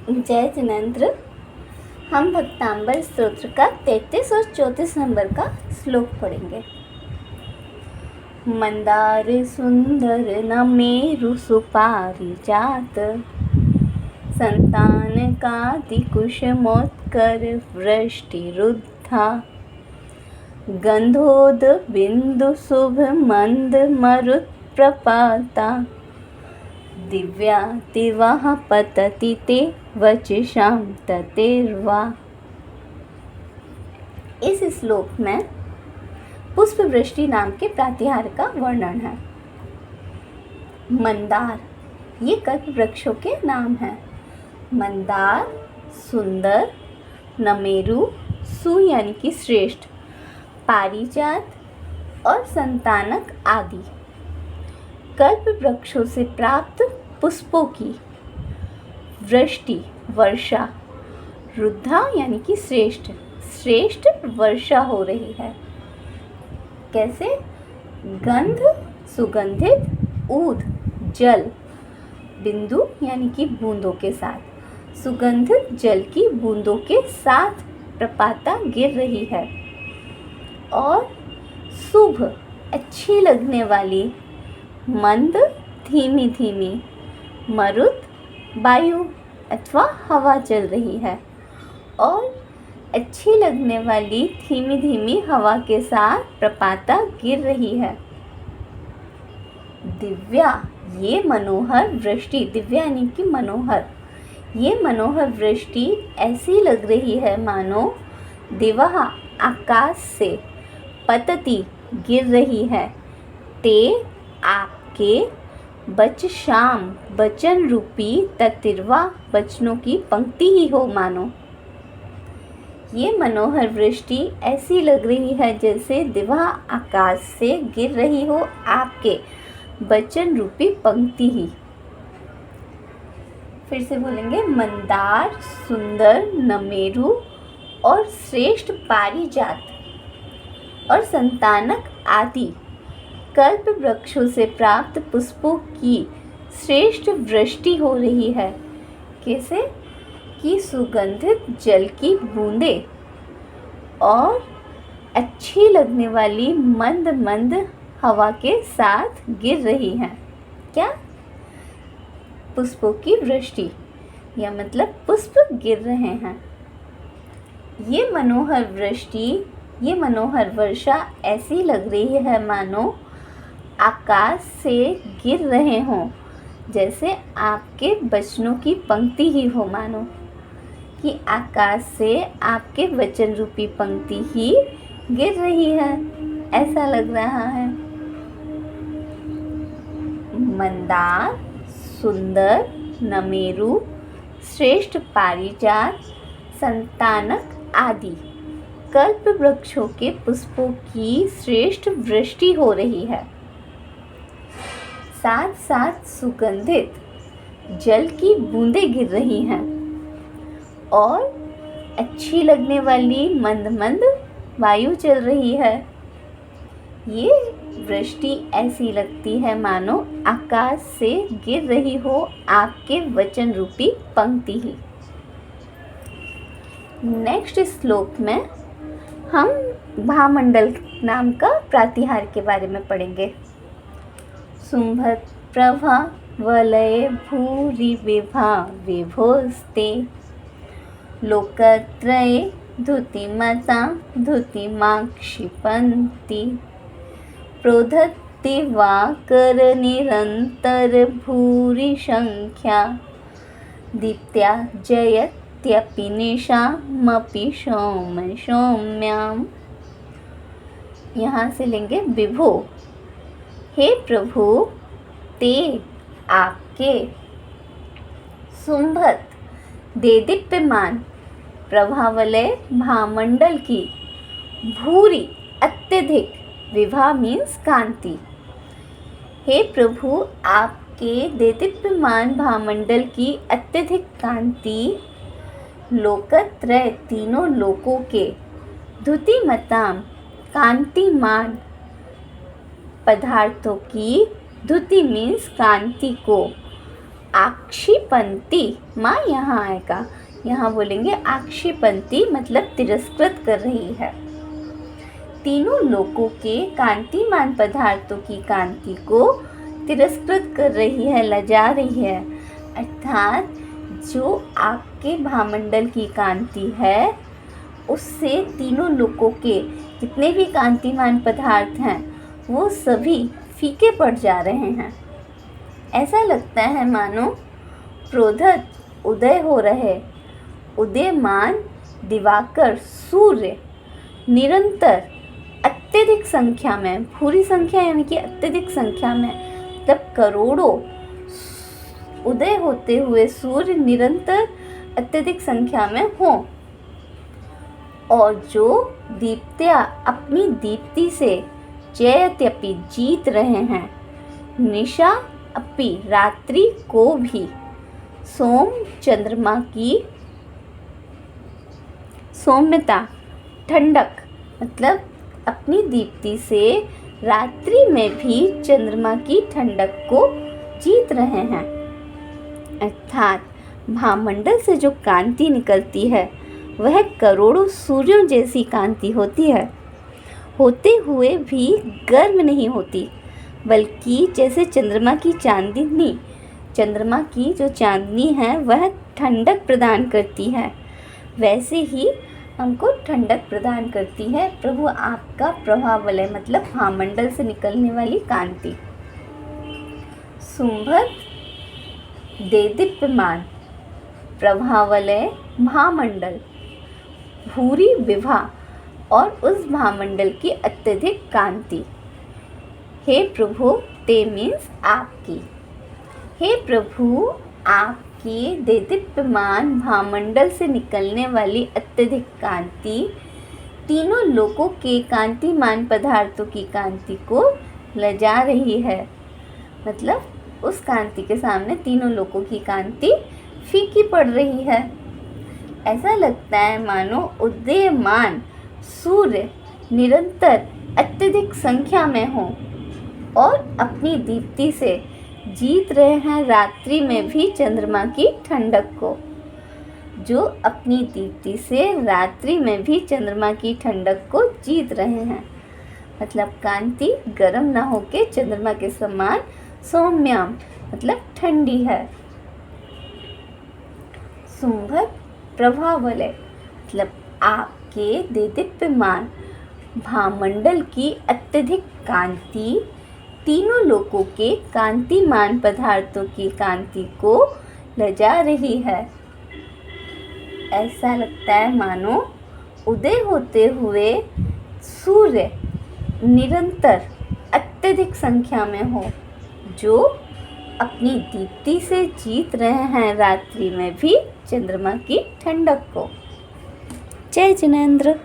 जय जिनेंद्र। हम भक्तांबर स्तोत्र का 33 और 34 नंबर का श्लोक पढ़ेंगे। मंदार सुंदर न मेरु सुपारिजात, संतान काति कुसुमोत्कर वृष्टिरुद्धा, गंधोद बिंदु शुभ मंद मरुत प्रपाता, दिव्या तिवः पतति ते वचसां ततेर्वा। इस श्लोक में पुष्प वृष्टि नाम के प्रातिहार का वर्णन है। मंदार ये कल्प वृक्षों के नाम हैं। मंदार सुंदर, नमेरु सु यानी कि श्रेष्ठ, पारिजात और संतानक आदि कल्प वृक्षों से प्राप्त पुष्पों की वृष्टि वर्षा, रुद्धा यानी कि श्रेष्ठ श्रेष्ठ वर्षा हो रही है। कैसे? गंध सुगंधित, ऊद जल, बिंदु यानी कि बूंदों के साथ, सुगंधित जल की बूंदों के साथ प्रपाता गिर रही है। और शुभ अच्छी लगने वाली, मंद धीमी धीमी, मरुत वायु अथवा हवा चल रही है। और अच्छी लगने वाली धीमी धीमी हवा के साथ प्रपाता गिर रही है। दिव्या ये मनोहर वृष्टि, दिव्या यानी कि मनोहर, ये मनोहर वृष्टि ऐसी लग रही है मानो दिवह आकाश से पतती गिर रही है, ते आपके वचसां वचन रूपी ततिर्वा वचनों की पंक्ति ही हो मानो। ये मनोहर वृष्टि ऐसी लग रही है जैसे दिवा आकाश से गिर रही हो आपके वचन रूपी पंक्ति ही। फिर से बोलेंगे। मंदार सुंदर, नमेरु और श्रेष्ठ पारिजात और संतानक आदि कल्प वृक्षों से प्राप्त पुष्पों की श्रेष्ठ वृष्टि हो रही है। कैसे? कि सुगंधित जल की बूंदें और अच्छी लगने वाली मंद मंद हवा के साथ गिर रही हैं। क्या? पुष्पों की वृष्टि, या मतलब पुष्प गिर रहे हैं। ये मनोहर वृष्टि, ये मनोहर वर्षा ऐसी लग रही है मानो आकाश से गिर रहे हों, जैसे आपके वचनों की पंक्ति ही हो मानो, कि आकाश से आपके वचन रूपी पंक्ति ही गिर रही है, ऐसा लग रहा है। मंदार सुंदर, नमेरु, श्रेष्ठ पारिजात, संतानक आदि कल्प वृक्षों के पुष्पों की श्रेष्ठ वृष्टि हो रही है। साथ साथ सुगंधित जल की बूंदें गिर रही हैं और अच्छी लगने वाली मंद मंद वायु चल रही है। ये वृष्टि ऐसी लगती है मानो आकाश से गिर रही हो आपके वचन रूपी पंक्ति ही। नेक्स्ट श्लोक में हम भामंडल नाम का प्रातिहार के बारे में पढ़ेंगे। शुंभत प्रभा वलय भूरि विभा विभोस्ते, लोकत्रये धुतिमता धुतिमा क्षिपन्ति, प्रोधत्ति वाकर निरन्तर भूरि संख्या, दीप्त्या जयत्यपि निशामपि सौम सौम्याम। यहाँ से लेंगे विभो, हे प्रभु ते आपके, शुंभत देदीप्यमान प्रभावलय भामंडल की, भूरी अत्यधिक, विभा मीन्स कांति, हे प्रभु आपके देदीप्यमान भामंडल की अत्यधिक कांति, लोकत्रय तीनों लोकों के, धुतिमताम कांतिमान पदार्थों की, धुति मीन्स कांति को, आक्षिपंती, माँ यहाँ आएगा, यहाँ बोलेंगे आक्षिपंती मतलब तिरस्कृत कर रही है। तीनों लोकों के कांतिमान पदार्थों की कांति को तिरस्कृत कर रही है, लजा रही है। अर्थात जो आपके भामंडल की कांति है उससे तीनों लोकों के जितने भी कांतिमान पदार्थ हैं वो सभी फीके पड़ जा रहे हैं। ऐसा लगता है मानो प्रोद्यत उदय हो रहे उदयमान दिवाकर सूर्य निरंतर अत्यधिक संख्या में, पूरी संख्या यानी कि अत्यधिक संख्या में, तब करोड़ों उदय होते हुए सूर्य निरंतर अत्यधिक संख्या में हो, और जो दीप्त्या अपनी दीप्ति से जयत्यपि जीत रहे हैं, निशा अपि रात्रि को भी, सोम चंद्रमा की सौम्यता ठंडक मतलब अपनी दीप्ति से रात्रि में भी चंद्रमा की ठंडक को जीत रहे हैं। अर्थात भामंडल से जो कांति निकलती है वह करोड़ों सूर्यों जैसी कांति होती है, होते हुए भी गर्म नहीं होती, बल्कि जैसे चंद्रमा की जो चांदनी है वह ठंडक प्रदान करती है, वैसे ही हमको ठंडक प्रदान करती है प्रभु आपका प्रभाव वलय मतलब भामंडल से निकलने वाली कांति। शुंभत देदीप्यमान प्रभावलय भामंडल, भूरी विभा और उस भामंडल की अत्यधिक कांति। हे प्रभु, ते मीन्स आपकी, हे प्रभु आपकी देदीप्यमान भामंडल से निकलने वाली अत्यधिक कांति तीनों लोकों के कांतिमान पदार्थों की कांति को लजा रही है। मतलब उस कांति के सामने तीनों लोकों की कांति फीकी पड़ रही है। ऐसा लगता है मानो उदयमान सूर्य निरंतर अत्यधिक संख्या में हो और अपनी दीप्ति से जीत रहे हैं रात्रि में भी चंद्रमा की ठंडक को, जो अपनी दीप्ति से रात्रि में भी चंद्रमा की ठंडक को जीत रहे हैं। मतलब कांति गर्म ना होके चंद्रमा के समान सौम्याम मतलब ठंडी है। शुंभत प्रभावलय मतलब आपके देदीप्यमान भामंडल की अत्यधिक कांति तीनों लोकों के कांतिमान पदार्थों की कांति को लजा रही है। ऐसा लगता है मानो उदय होते हुए सूर्य निरंतर अत्यधिक संख्या में हो, जो अपनी दीप्ति से जीत रहे हैं रात्रि में भी चंद्रमा की ठंडक को। जय जिनेंद्र।